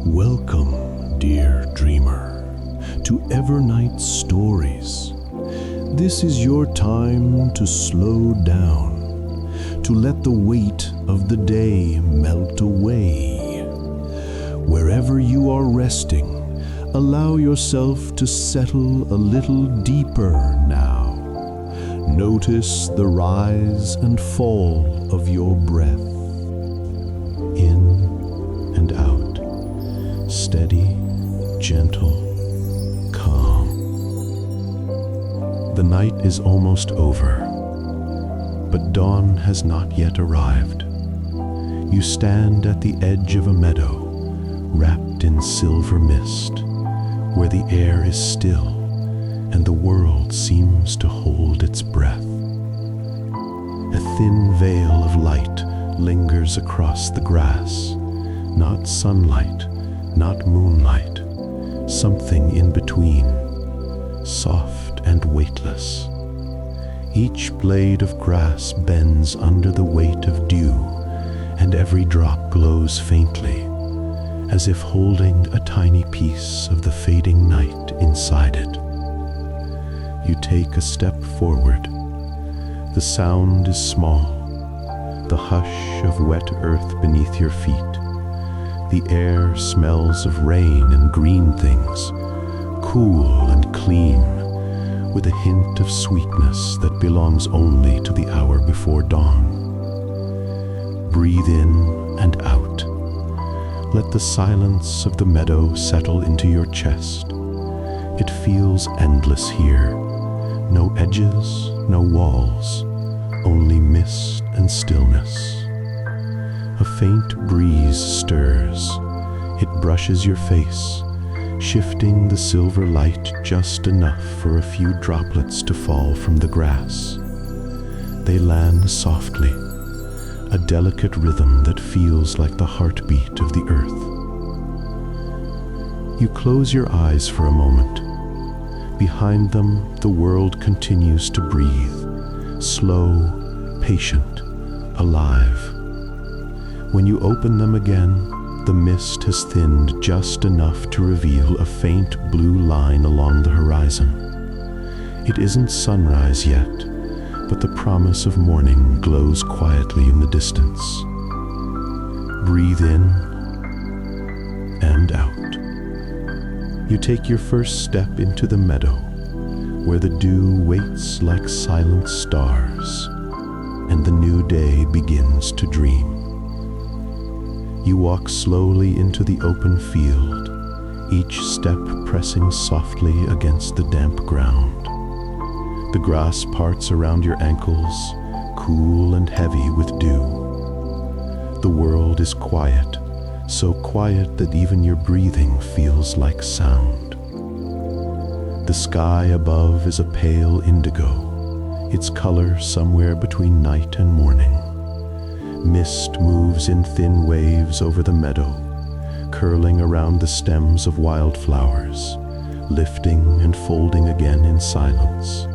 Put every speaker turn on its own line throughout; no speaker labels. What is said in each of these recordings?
Welcome, dear dreamer, to Evernight Stories. This is your time to slow down, to let the weight of the day melt away. Wherever you are resting, allow yourself to settle a little deeper now. Notice the rise and fall of your breath. In and out, steady, gentle, calm. The night is almost over, but dawn has not yet arrived. You stand at the edge of a meadow, wrapped in silver mist, where the air is still and the world seems to hold its breath. A thin veil of light lingers across the grass, not sunlight, not moonlight, something in between, soft and weightless. Each blade of grass bends under the weight of dew, and every drop glows faintly, as if holding a tiny piece of the fading night inside it. You take a step forward. The sound is small, the hush of wet earth beneath your feet. The air smells of rain and green things, cool and clean, with a hint of sweetness that belongs only to the hour before dawn. Breathe in and out. Let the silence of the meadow settle into your chest. It feels endless here. No edges, no walls, only mist and stillness. A faint breeze stirs. It brushes your face, shifting the silver light just enough for a few droplets to fall from the grass. They land softly, a delicate rhythm that feels like the heartbeat of the earth. You close your eyes for a moment. Behind them, the world continues to breathe, slow, patient, alive. When you open them again, the mist has thinned just enough to reveal a faint blue line along the horizon. It isn't sunrise yet, but the promise of morning glows quietly in the distance. Breathe in and out. You take your first step into the meadow, where the dew waits like silent stars, and the new day begins to dream. You walk slowly into the open field, each step pressing softly against the damp ground. The grass parts around your ankles, cool and heavy with dew. The world is quiet, so quiet that even your breathing feels like sound. The sky above is a pale indigo, its color somewhere between night and morning. Mist moves in thin waves over the meadow, curling around the stems of wildflowers, lifting and folding again in silence.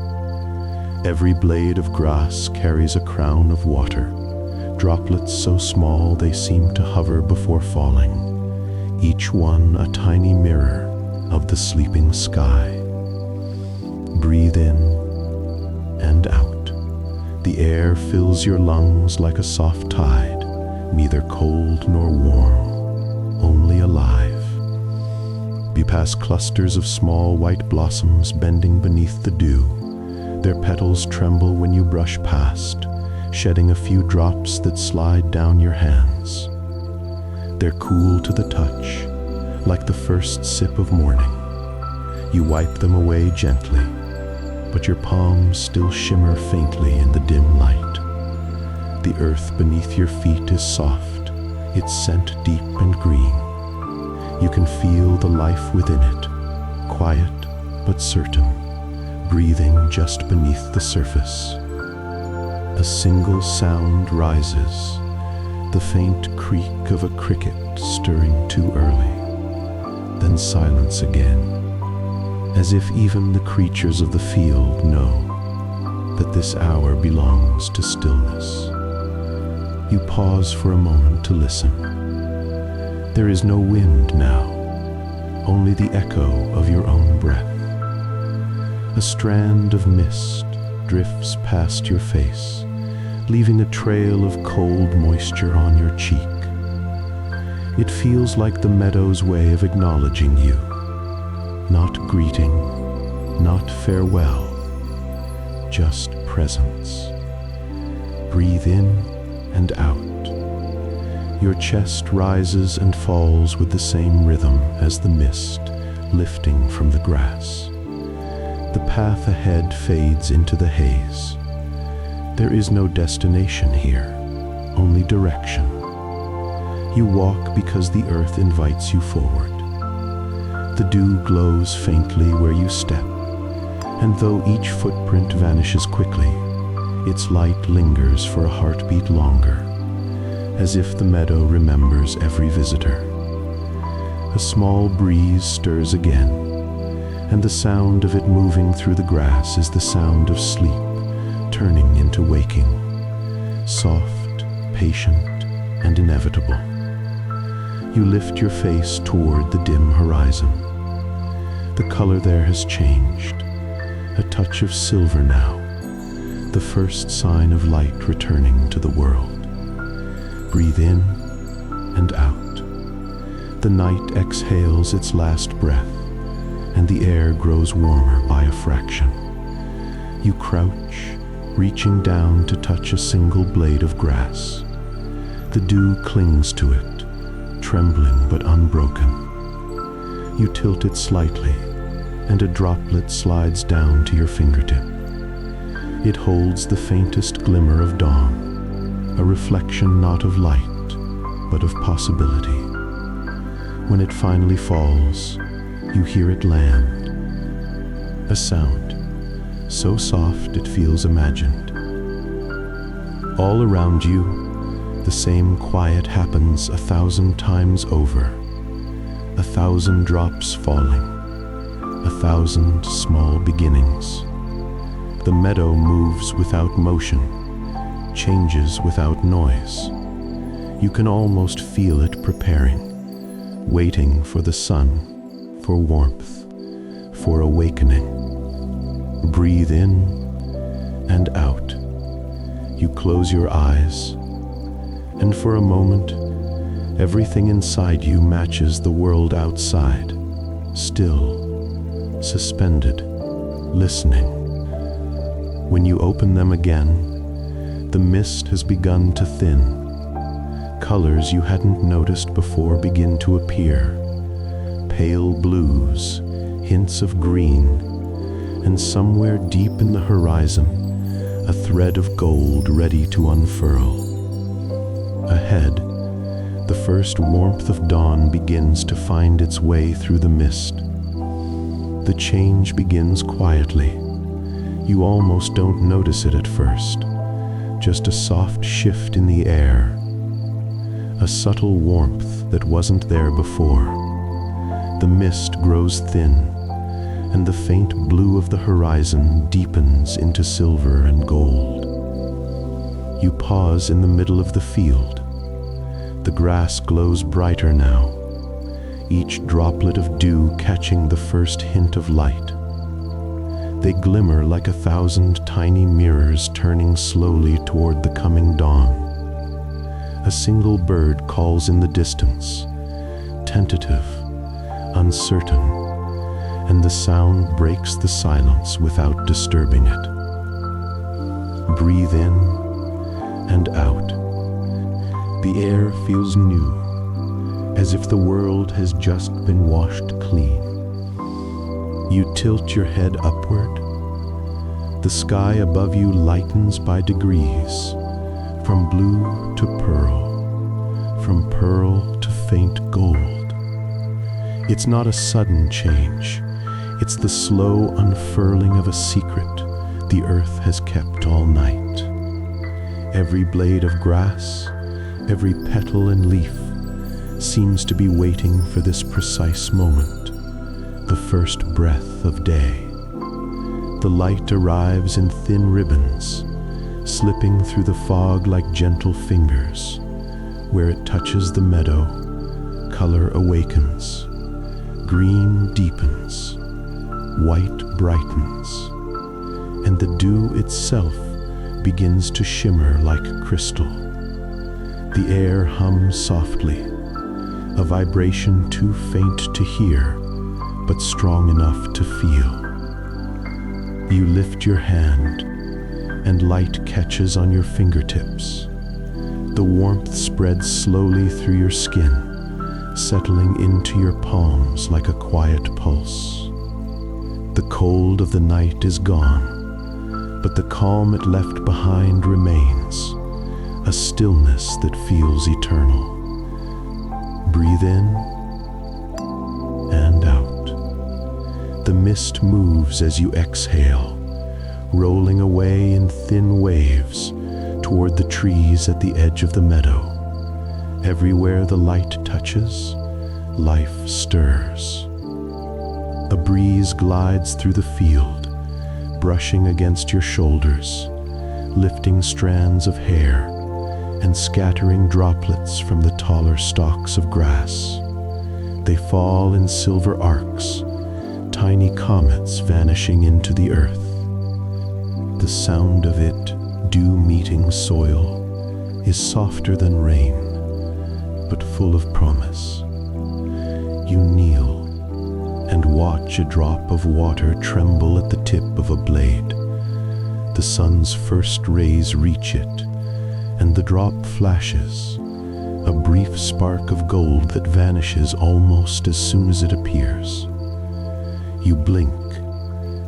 Every blade of grass carries a crown of water, droplets so small they seem to hover before falling, each one a tiny mirror of the sleeping sky. Breathe in and out. The air fills your lungs like a soft tide, neither cold nor warm, only alive. You pass clusters of small white blossoms bending beneath the dew. Their petals tremble when you brush past, shedding a few drops that slide down your hands. They're cool to the touch, like the first sip of morning. You wipe them away gently, but your palms still shimmer faintly in the dim light. The earth beneath your feet is soft, its scent deep and green. You can feel the life within it, quiet but certain, breathing just beneath the surface. A single sound rises, the faint creak of a cricket stirring too early, then silence again, as if even the creatures of the field know that this hour belongs to stillness. You pause for a moment to listen. There is no wind now, only the echo of your own breath. A strand of mist drifts past your face, leaving a trail of cold moisture on your cheek. It feels like the meadow's way of acknowledging you. Not greeting, not farewell, just presence. Breathe in and out. Your chest rises and falls with the same rhythm as the mist lifting from the grass. The path ahead fades into the haze. There is no destination here, only direction. You walk because the earth invites you forward. The dew glows faintly where you step, and though each footprint vanishes quickly, its light lingers for a heartbeat longer, as if the meadow remembers every visitor. A small breeze stirs again, and the sound of it moving through the grass is the sound of sleep turning into waking, soft, patient, and inevitable. You lift your face toward the dim horizon. The color there has changed, a touch of silver now, the first sign of light returning to the world. Breathe in and out. The night exhales its last breath, and the air grows warmer by a fraction. You crouch, reaching down to touch a single blade of grass. The dew clings to it, trembling but unbroken. You tilt it slightly, and a droplet slides down to your fingertip. It holds the faintest glimmer of dawn, a reflection not of light, but of possibility. When it finally falls, you hear it land. A sound, so soft it feels imagined. All around you, the same quiet happens 1,000 times over. 1,000 drops falling, 1,000 small beginnings. The meadow moves without motion, changes without noise. You can almost feel it preparing, waiting for the sun, for warmth, for awakening. Breathe in and out. You close your eyes, and for a moment, everything inside you matches the world outside, still, suspended, listening. When you open them again, the mist has begun to thin. Colors you hadn't noticed before begin to appear. Pale blues, hints of green, and somewhere deep in the horizon, a thread of gold ready to unfurl. Ahead, the first warmth of dawn begins to find its way through the mist. The change begins quietly. You almost don't notice it at first, just a soft shift in the air, a subtle warmth that wasn't there before. The mist grows thin, and the faint blue of the horizon deepens into silver and gold. You pause in the middle of the field. The grass glows brighter now, each droplet of dew catching the first hint of light. They glimmer like 1,000 tiny mirrors turning slowly toward the coming dawn. A single bird calls in the distance, tentative, uncertain, and the sound breaks the silence without disturbing it. Breathe in and out. The air feels new, as if the world has just been washed clean. You tilt your head upward. The sky above you lightens by degrees, from blue to pearl, from pearl to faint gold. It's not a sudden change. It's the slow unfurling of a secret the earth has kept all night. Every blade of grass, every petal and leaf seems to be waiting for this precise moment, the first breath of day. The light arrives in thin ribbons, slipping through the fog like gentle fingers. Where it touches the meadow, color awakens. Green deepens, white brightens, and the dew itself begins to shimmer like crystal. The air hums softly, a vibration too faint to hear, but strong enough to feel. You lift your hand, and light catches on your fingertips. The warmth spreads slowly through your skin, settling into your palms like a quiet pulse. The cold of the night is gone, but the calm it left behind remains, a stillness that feels eternal. Breathe in and out. The mist moves as you exhale, rolling away in thin waves toward the trees at the edge of the meadow. Everywhere the light touches, life stirs. A breeze glides through the field, brushing against your shoulders, lifting strands of hair and scattering droplets from the taller stalks of grass. They fall in silver arcs, tiny comets vanishing into the earth. The sound of it, dew meeting soil, is softer than rain, but full of promise. You kneel and watch a drop of water tremble at the tip of a blade. The sun's first rays reach it, and the drop flashes, a brief spark of gold that vanishes almost as soon as it appears. You blink,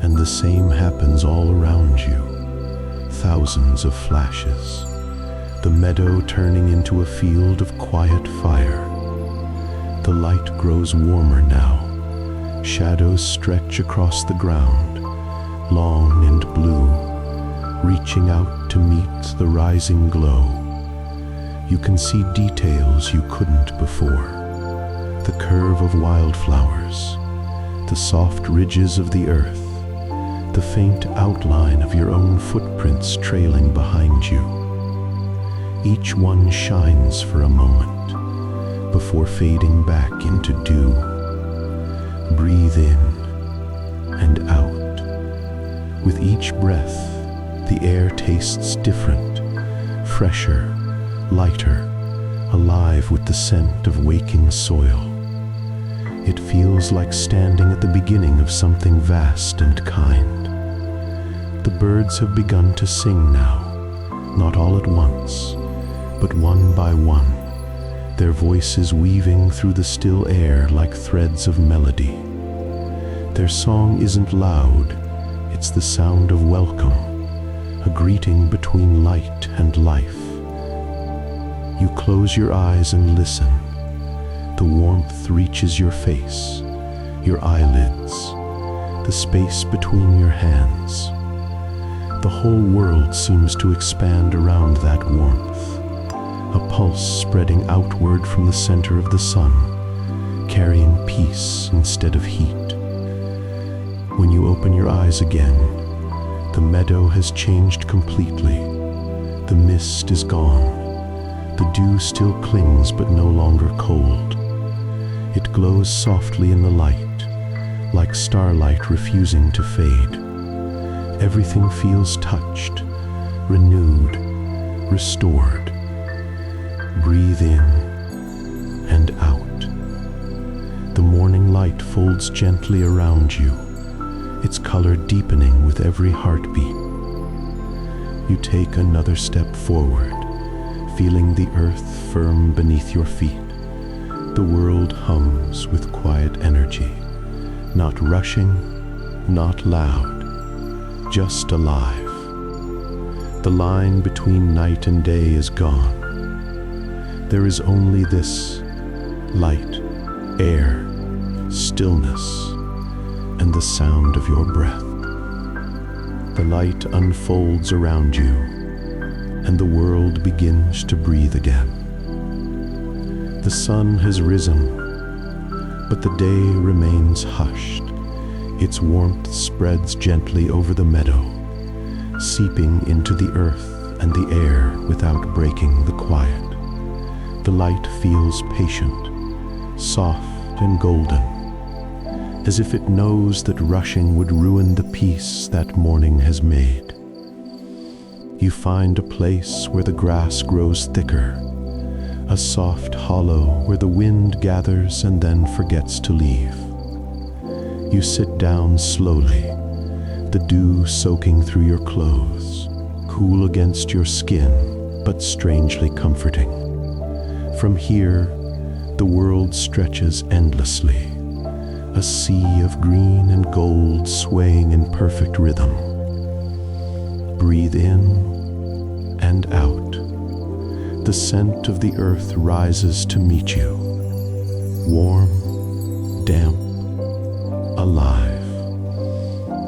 and the same happens all around you. Thousands of flashes, the meadow turning into a field of quiet fire. The light grows warmer now. Shadows stretch across the ground, long and blue, reaching out to meet the rising glow. You can see details you couldn't before. The curve of wildflowers, the soft ridges of the earth, the faint outline of your own footprints trailing behind you. Each one shines for a moment before fading back into dew. Breathe in and out. With each breath, the air tastes different, fresher, lighter, alive with the scent of waking soil. It feels like standing at the beginning of something vast and kind. The birds have begun to sing now, not all at once, but one by one, their voices weaving through the still air like threads of melody. Their song isn't loud, it's the sound of welcome, a greeting between light and life. You close your eyes and listen. The warmth reaches your face, your eyelids, the space between your hands. The whole world seems to expand around that warmth, a pulse spreading outward from the center of the sun, carrying peace instead of heat. When you open your eyes again, the meadow has changed completely. The mist is gone. The dew still clings but no longer cold. It glows softly in the light, like starlight refusing to fade. Everything feels touched, renewed, restored. Breathe in and out. The morning light folds gently around you, its color deepening with every heartbeat. You take another step forward, feeling the earth firm beneath your feet. The world hums with quiet energy, not rushing, not loud, just alive. The line between night and day is gone. There is only this light, air, stillness, and the sound of your breath. The light unfolds around you, and the world begins to breathe again. The sun has risen, but the day remains hushed. Its warmth spreads gently over the meadow, seeping into the earth and the air without breaking the quiet. The light feels patient, soft and golden, as if it knows that rushing would ruin the peace that morning has made. You find a place where the grass grows thicker, a soft hollow where the wind gathers and then forgets to leave. You sit down slowly, the dew soaking through your clothes, cool against your skin, but strangely comforting. From here, the world stretches endlessly, a sea of green and gold swaying in perfect rhythm. Breathe in and out. The scent of the earth rises to meet you, warm, damp, alive.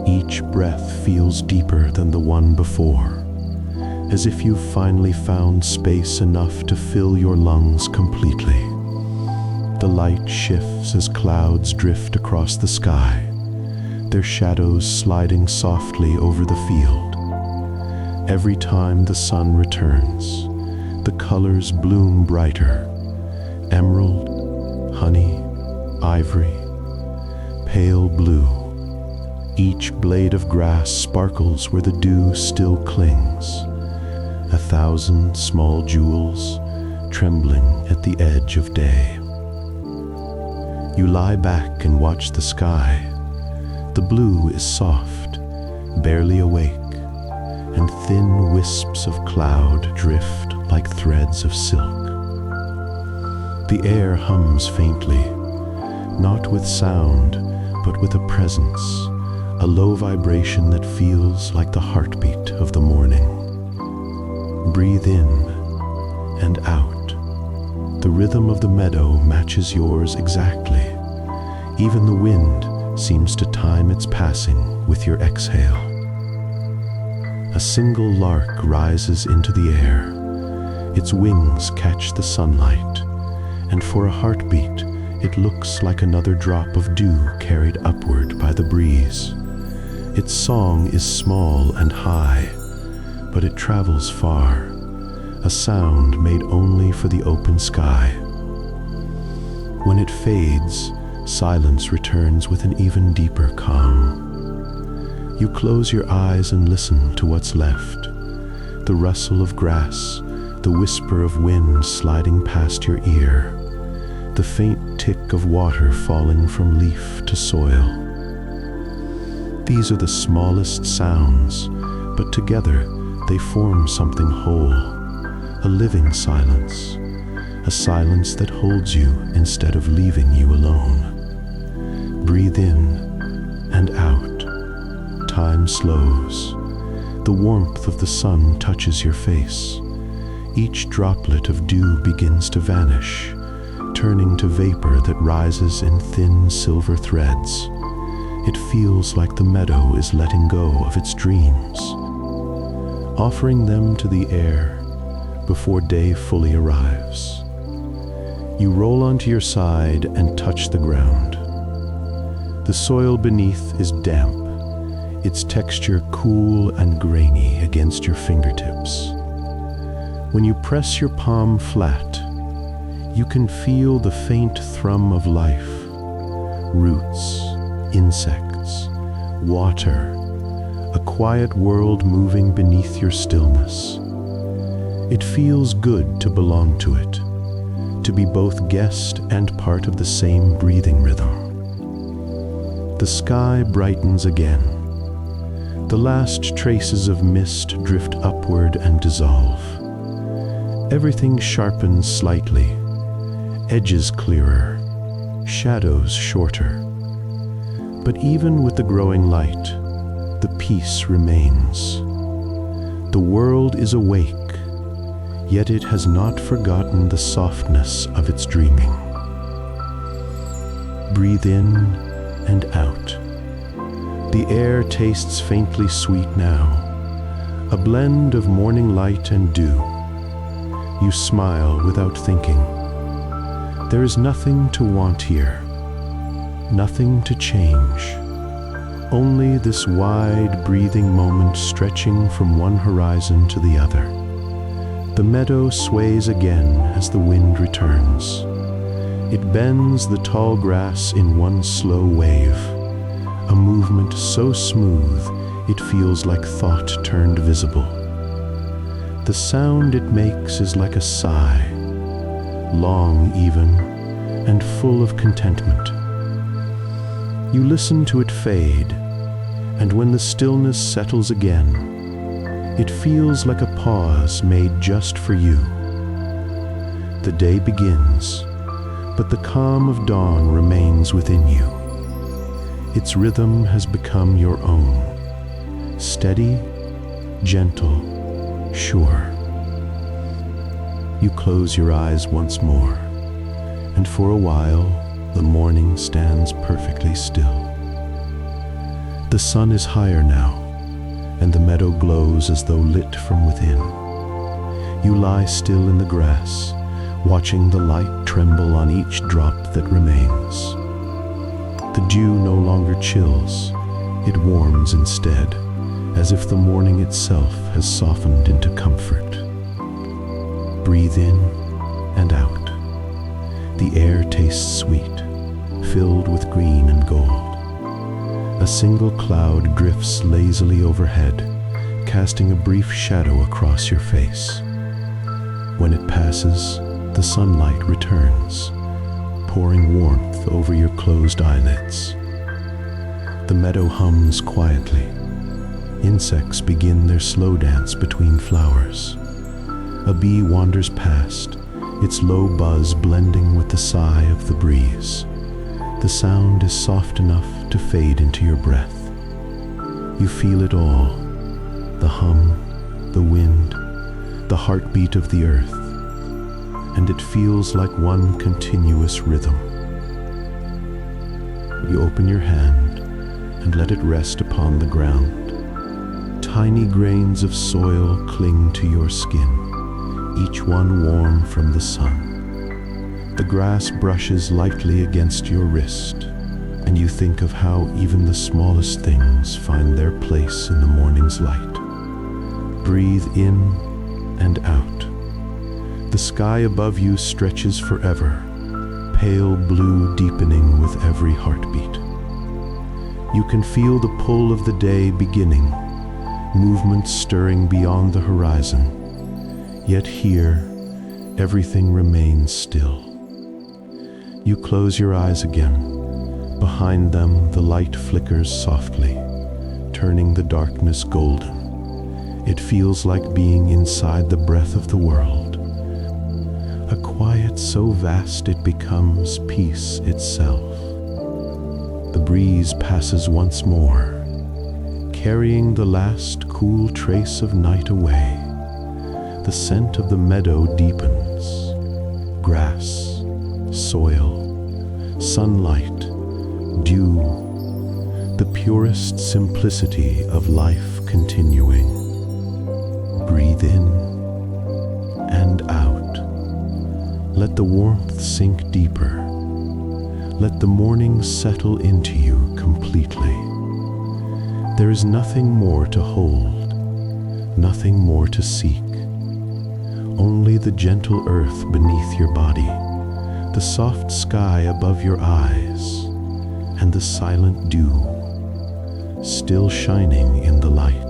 Each breath feels deeper than the one before, as if you've finally found space enough to fill your lungs completely. The light shifts as clouds drift across the sky, their shadows sliding softly over the field. Every time the sun returns, the colors bloom brighter: emerald, honey, ivory, pale blue. Each blade of grass sparkles where the dew still clings, 1,000 small jewels trembling at the edge of day. You lie back and watch the sky. The blue is soft, barely awake, and thin wisps of cloud drift like threads of silk. The air hums faintly, not with sound, but with a presence, a low vibration that feels like the heartbeat of the morning. Breathe in and out. The rhythm of the meadow matches yours exactly. Even the wind seems to time its passing with your exhale. A single lark rises into the air. Its wings catch the sunlight, and for a heartbeat, it looks like another drop of dew carried upward by the breeze. Its song is small and high, but it travels far, a sound made only for the open sky. When it fades, silence returns with an even deeper calm. You close your eyes and listen to what's left: the rustle of grass, the whisper of wind sliding past your ear, the faint tick of water falling from leaf to soil. These are the smallest sounds, but together they form something whole, a living silence, a silence that holds you instead of leaving you alone. Breathe in and out. Time slows. The warmth of the sun touches your face. Each droplet of dew begins to vanish, turning to vapor that rises in thin silver threads. It feels like the meadow is letting go of its dreams, offering them to the air before day fully arrives. You roll onto your side and touch the ground. The soil beneath is damp, its texture cool and grainy against your fingertips. When you press your palm flat, you can feel the faint thrum of life: roots, insects, water, a quiet world moving beneath your stillness. It feels good to belong to it, to be both guest and part of the same breathing rhythm. The sky brightens again. The last traces of mist drift upward and dissolve. Everything sharpens slightly, edges clearer, shadows shorter. But even with the growing light, the peace remains. The world is awake, yet it has not forgotten the softness of its dreaming. Breathe in and out. The air tastes faintly sweet now, a blend of morning light and dew. You smile without thinking. There is nothing to want here, nothing to change. Only this wide, breathing moment stretching from one horizon to the other. The meadow sways again as the wind returns. It bends the tall grass in one slow wave, a movement so smooth it feels like thought turned visible. The sound it makes is like a sigh, long even, and full of contentment. You listen to it fade, and when the stillness settles again, it feels like a pause made just for you. The day begins, but the calm of dawn remains within you. Its rhythm has become your own, steady, gentle, sure. You close your eyes once more, and for a while, the morning stands perfectly still. The sun is higher now, and the meadow glows as though lit from within. You lie still in the grass, watching the light tremble on each drop that remains. The dew no longer chills, it warms instead, as if the morning itself has softened into comfort. Breathe in and out. The air tastes sweet, filled with green and gold. A single cloud drifts lazily overhead, casting a brief shadow across your face. When it passes, the sunlight returns, pouring warmth over your closed eyelids. The meadow hums quietly. Insects begin their slow dance between flowers. A bee wanders past, its low buzz blending with the sigh of the breeze. The sound is soft enough to fade into your breath. You feel it all, the hum, the wind, the heartbeat of the earth, and it feels like one continuous rhythm. You open your hand and let it rest upon the ground. Tiny grains of soil cling to your skin, each one warm from the sun. The grass brushes lightly against your wrist, and you think of how even the smallest things find their place in the morning's light. Breathe in and out. The sky above you stretches forever, pale blue deepening with every heartbeat. You can feel the pull of the day beginning, movement stirring beyond the horizon. Yet here, everything remains still. You close your eyes again. Behind them, the light flickers softly, turning the darkness golden. It feels like being inside the breath of the world. A quiet so vast it becomes peace itself. The breeze passes once more, carrying the last cool trace of night away. The scent of the meadow deepens. Grass, soil, sunlight, dew, the purest simplicity of life continuing. Breathe in and out. Let the warmth sink deeper. Let the morning settle into you completely. There is nothing more to hold, nothing more to seek. Only the gentle earth beneath your body, the soft sky above your eyes, and the silent dew, still shining in the light.